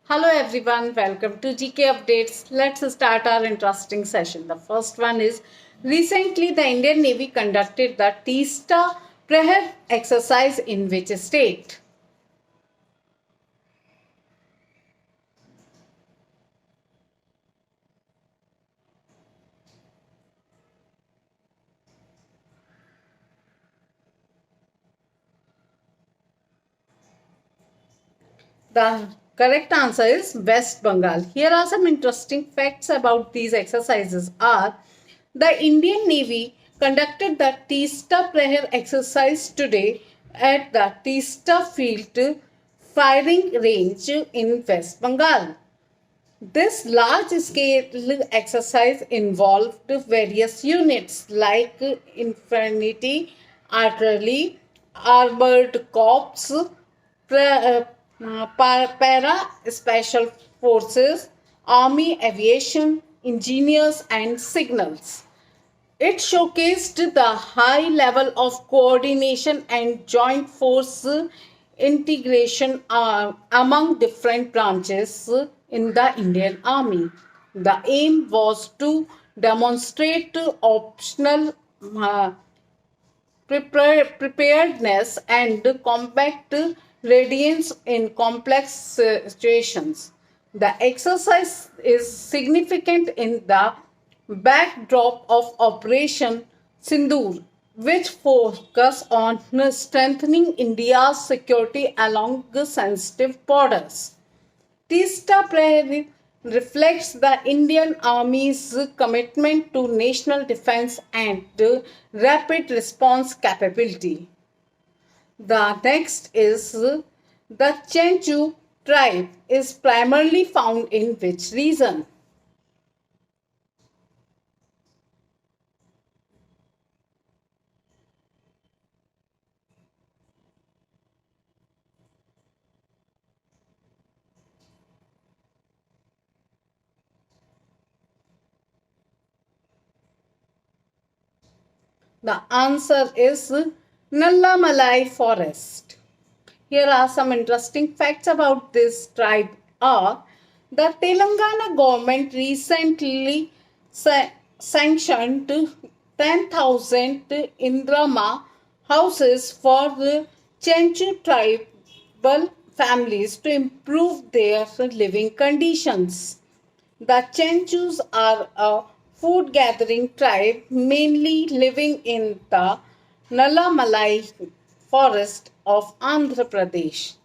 Hello everyone, welcome to GK Updates. Let's start our interesting session. The first one is recently the Indian Navy conducted the Teesta Praher exercise in which state? The correct answer is West Bengal. Here are some interesting facts about these exercises are the Indian Navy conducted the Teesta Praher exercise today at the Teesta Field firing range in West Bengal. This large scale exercise involved various units like infantry, artillery, armored corps, para special forces, army aviation, engineers, and signals. It showcased the high level of coordination and joint force integration among different branches in the Indian Army. The aim was to demonstrate optional preparedness and combat readiness in complex situations. The exercise is significant in the backdrop of Operation Sindoor, which focus on strengthening India's security along the sensitive borders. Teesta Prayer reflects the Indian Army's commitment to national defense and rapid response capability. The next is the Chenchu tribe is primarily found in which region? The answer is Nallamalai forest. Here are some interesting facts about this tribe are the Telangana government recently sanctioned 10,000 Indrama houses for the Chenchu tribal families to improve their living conditions. The Chenchus are a food gathering tribe mainly living in the Nallamalai forest of Andhra Pradesh.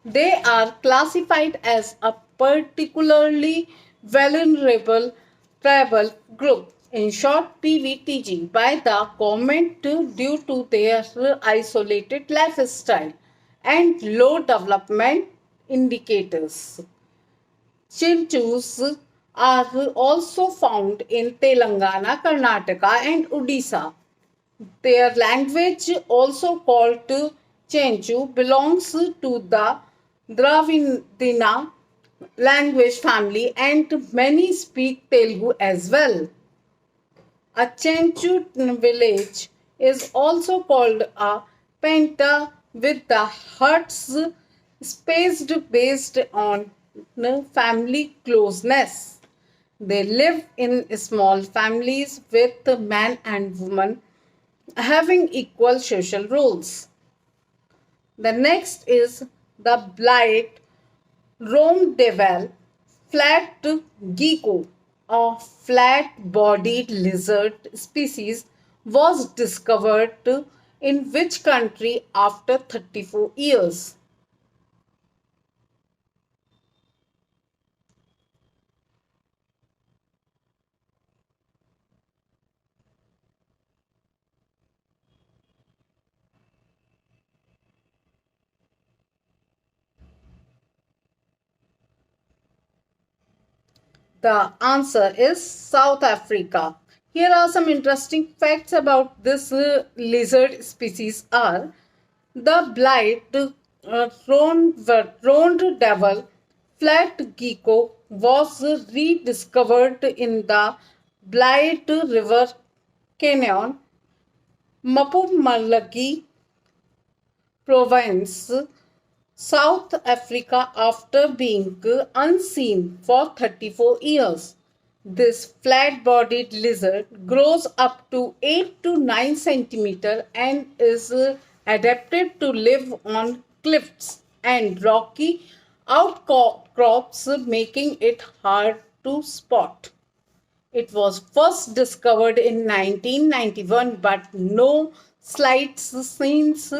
They are classified as a particularly vulnerable tribal group, in short PVTG, by the government due to their isolated lifestyle and low development indicators. Chintus are also found in Telangana, Karnataka, and Odisha. Their language, also called Chenchu, belongs to the Dravidina language family and many speak Telugu as well. A Chenchu village is also called a penta with the huts spaced based on family closeness. They live in small families with man and woman having equal social roles. The next is the blight Rom-Deval flat gecko, a flat-bodied lizard species, was discovered in which country after 34 years? The answer is South Africa. Here are some interesting facts about this lizard species are the blight round devil flat gecko was rediscovered in the Blight River Canyon, Mapumalagi province, South Africa after being unseen for 34 years. This flat-bodied lizard grows up to 8 to 9 centimeter and is adapted to live on cliffs and rocky outcrops, making it hard to spot. It was first discovered in 1991, but no slights since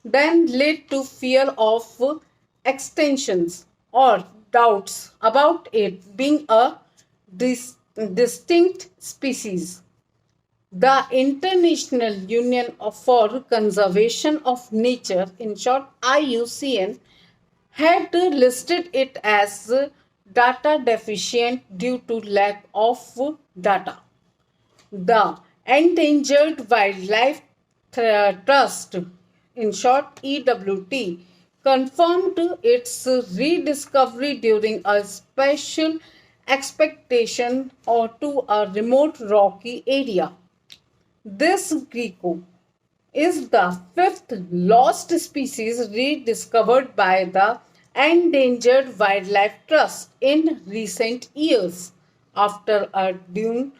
then led to fear of extinctions or doubts about it being a dis- distinct species. The International Union for Conservation of Nature, in short IUCN, had listed it as data deficient due to lack of data. The Endangered Wildlife Trust, in short EWT, confirmed its rediscovery during a special expedition or to a remote rocky area. This gecko is the fifth lost species rediscovered by the Endangered Wildlife Trust in recent years, after a dune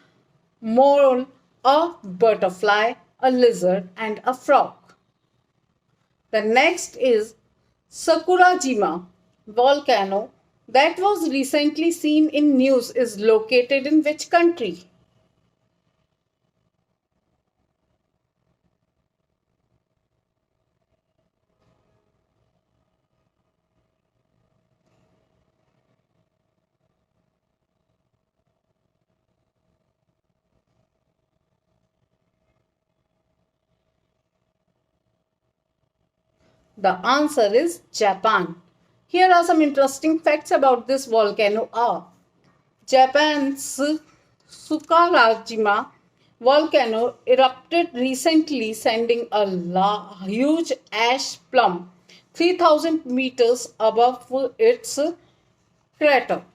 mole, a butterfly, a lizard, and a frog. The next is Sakurajima volcano that was recently seen in news is located in which country? The answer is Japan. Here are some interesting facts about this volcano are Japan's Sakurajima volcano erupted recently, sending a huge ash plume 3000 meters above its crater.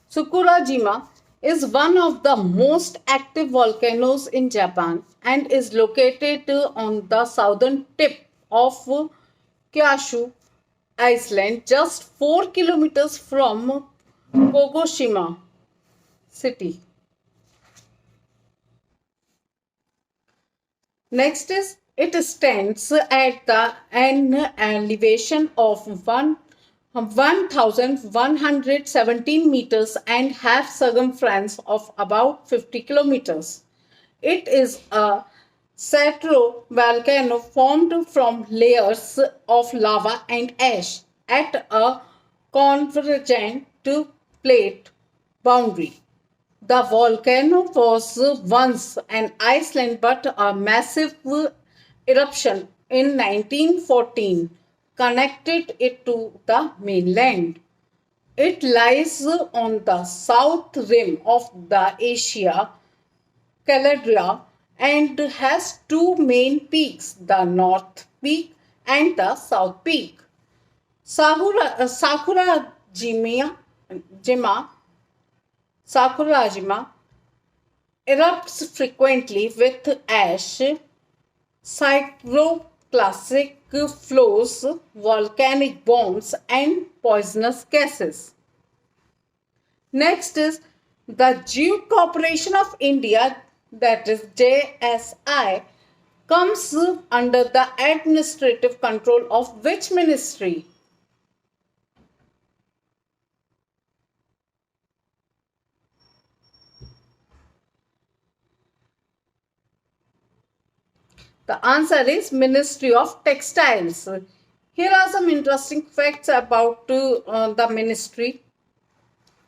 Sakurajima is one of the most active volcanoes in Japan and is located on the southern tip of Kyushu Island, just 4 kilometers from Kagoshima city. Next is it stands at an elevation of 1117 meters and have circumference of about 50 kilometers. It is a stratovolcano formed from layers of lava and ash at a convergent plate boundary. The volcano was once an island, but a massive eruption in 1914 connected it to the mainland. It lies on the south rim of the Asia Caldera and has two main peaks, the North Peak and the South Peak. Sakurajima Sakurajima erupts frequently with ash, pyroclastic flows, volcanic bombs, and poisonous gases. Next is the Jute Corporation of India, that is JSI, comes under the administrative control of which ministry? The answer is Ministry of Textiles. Here are some interesting facts about the ministry.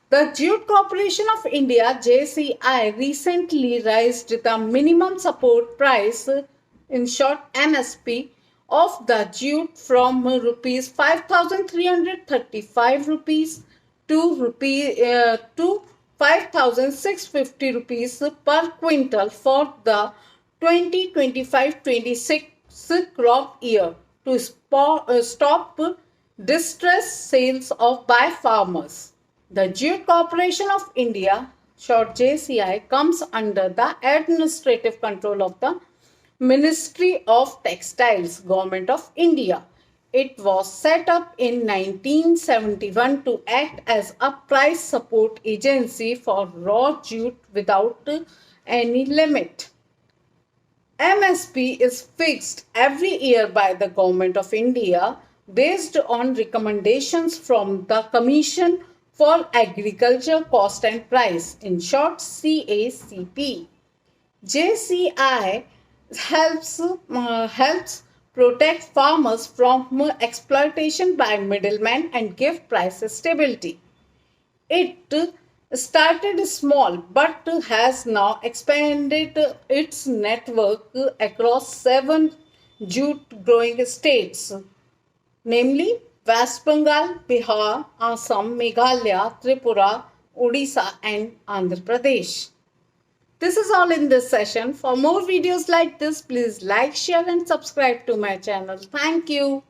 The Jute Corporation of India JCI recently raised the minimum support price, in short MSP, of the jute from rupees 5335 rupees to 5650 rupees per quintal for the 2025-26 crop year to stop distressed sales of by farmers. The Jute Corporation of India, short JCI, comes under the administrative control of the Ministry of Textiles, Government of India. It was set up in 1971 to act as a price support agency for raw jute without any limit. MSP is fixed every year by the Government of India based on recommendations from the Commission for Agriculture Cost and Price, in short CACP. JCI helps protect farmers from exploitation by middlemen and give price stability. It started small but has now expanded its network across 7 jute growing states, namely West Bengal, Bihar, Assam, Meghalaya, Tripura, Odisha, and Andhra Pradesh. This is all in this session. For more videos like this, please like, share, and subscribe to my channel. Thank you.